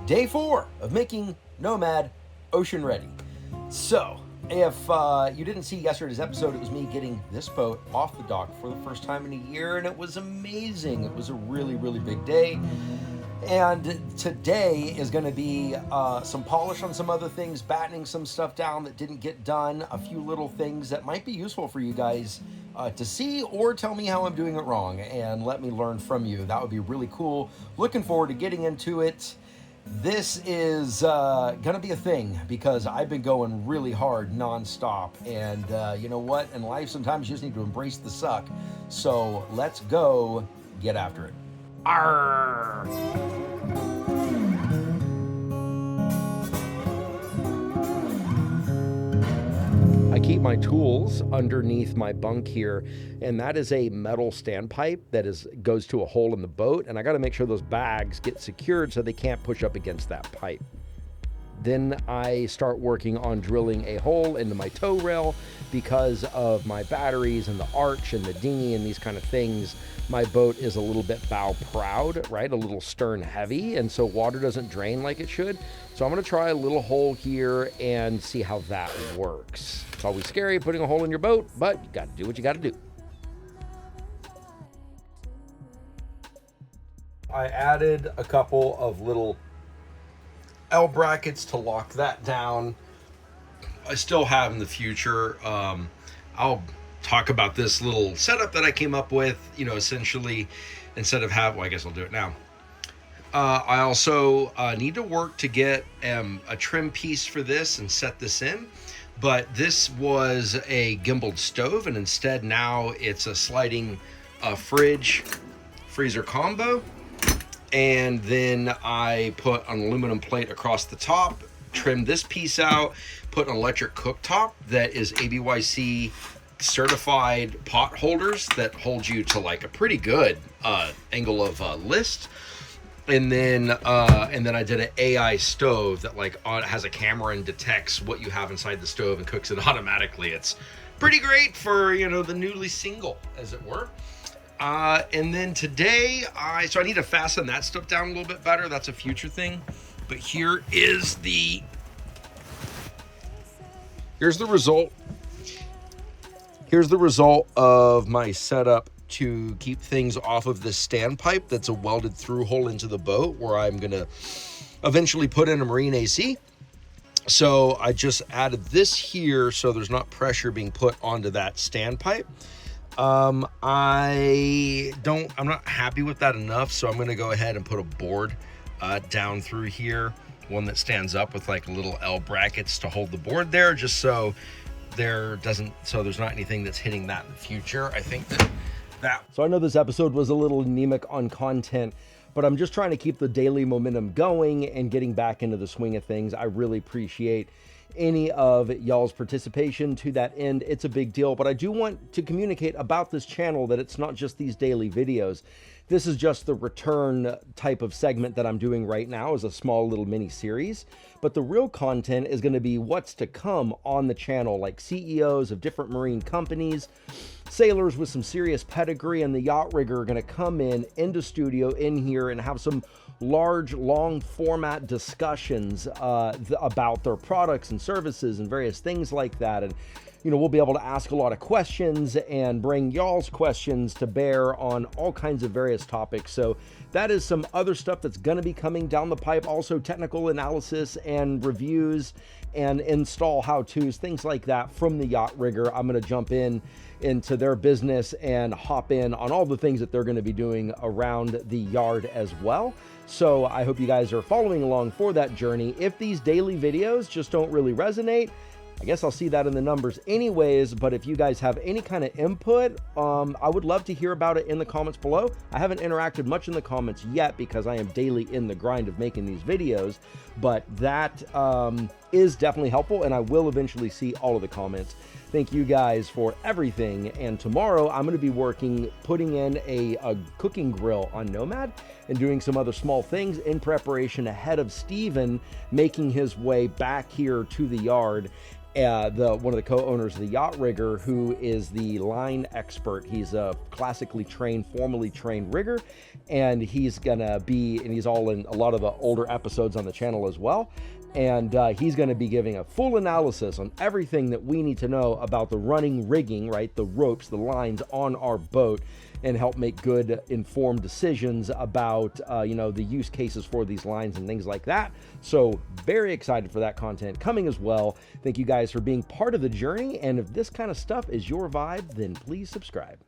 Day 4 of making Nomad ocean ready. So, if you didn't see yesterday's episode, it was me getting this boat off the dock for the first time in a year, and it was amazing. It was a really, really big day. And today is going to be some polish on some other things, battening some stuff down that didn't get done, a few little things that might be useful for you guys to see, or tell me how I'm doing it wrong and let me learn from you. That would be really cool. Looking forward to getting into it. This is gonna be a thing because I've been going really hard nonstop, and you know what? In life, sometimes you just need to embrace the suck. So let's go get after it. Arr! I keep my tools underneath my bunk here, and that is a metal standpipe that goes to a hole in the boat, and I got to make sure those bags get secured so they can't push up against that pipe. Then I start working on drilling a hole into my tow rail because of my batteries and the arch and the dinghy and these kind of things. My boat is a little bit bow proud, right? A little stern heavy, and so water doesn't drain like it should. So I'm gonna try a little hole here and see how that works. It's always scary putting a hole in your boat, but you gotta do what you gotta do. I added a couple of little L brackets to lock that down. I still have in the future. I'll talk about this little setup that I came up with, essentially instead of well, I guess I'll do it now. I also need to work to get a trim piece for this and set this in, but this was a gimbaled stove, and instead now it's a sliding freezer combo. And then I put an aluminum plate across the top, trimmed this piece out, put an electric cooktop that is ABYC certified pot holders that hold you to like a pretty good angle of list. And then I did an AI stove that has a camera and detects what you have inside the stove and cooks it automatically. It's pretty great for, the newly single, as it were. And then today, so I need to fasten that stuff down a little bit better. That's a future thing. But here's the result. Here's the result of my setup to keep things off of this standpipe that's a welded through hole into the boat, where I'm going to eventually put in a marine AC. So I just added this here so there's not pressure being put onto that standpipe. I'm not happy with that enough, so I'm going to go ahead and put a board down through here, one that stands up with like little L brackets to hold the board there, just so there's not anything that's hitting that in the future. I think that. So I know this episode was a little anemic on content, but I'm just trying to keep the daily momentum going and getting back into the swing of things. I really appreciate any of y'all's participation to that end. It's a big deal, but I do want to communicate about this channel that it's not just these daily videos. This is just the return type of segment that I'm doing right now as a small little mini series, but the real content is going to be what's to come on the channel, like CEOs of different marine companies, sailors with some serious pedigree, and the yacht rigger are going to come into studio in here and have some large, long format discussions about their products and services and various things like that. And we'll be able to ask a lot of questions and bring y'all's questions to bear on all kinds of various topics. So that is some other stuff that's going to be coming down the pipe. Also technical analysis and reviews and install how-tos, things like that from the yacht rigger. I'm going to jump into their business and hop in on all the things that they're going to be doing around the yard as well. So I hope you guys are following along for that journey. If these daily videos just don't really resonate, I guess I'll see that in the numbers anyways, but if you guys have any kind of input, I would love to hear about it in the comments below. I haven't interacted much in the comments yet because I am daily in the grind of making these videos, but that is definitely helpful, and I will eventually see all of the comments. Thank you guys for everything. And tomorrow I'm going to be putting in a cooking grill on Nomad and doing some other small things in preparation ahead of Steven making his way back here to the yard. One of the co-owners of the Yacht Rigger, who is the line expert. He's a classically trained, formally trained rigger, and he's all in a lot of the older episodes on the channel as well. And he's going to be giving a full analysis on everything that we need to know about the running rigging, right? The ropes, the lines on our boat, and help make good informed decisions about, the use cases for these lines and things like that. So very excited for that content coming as well. Thank you guys for being part of the journey. And if this kind of stuff is your vibe, then please subscribe.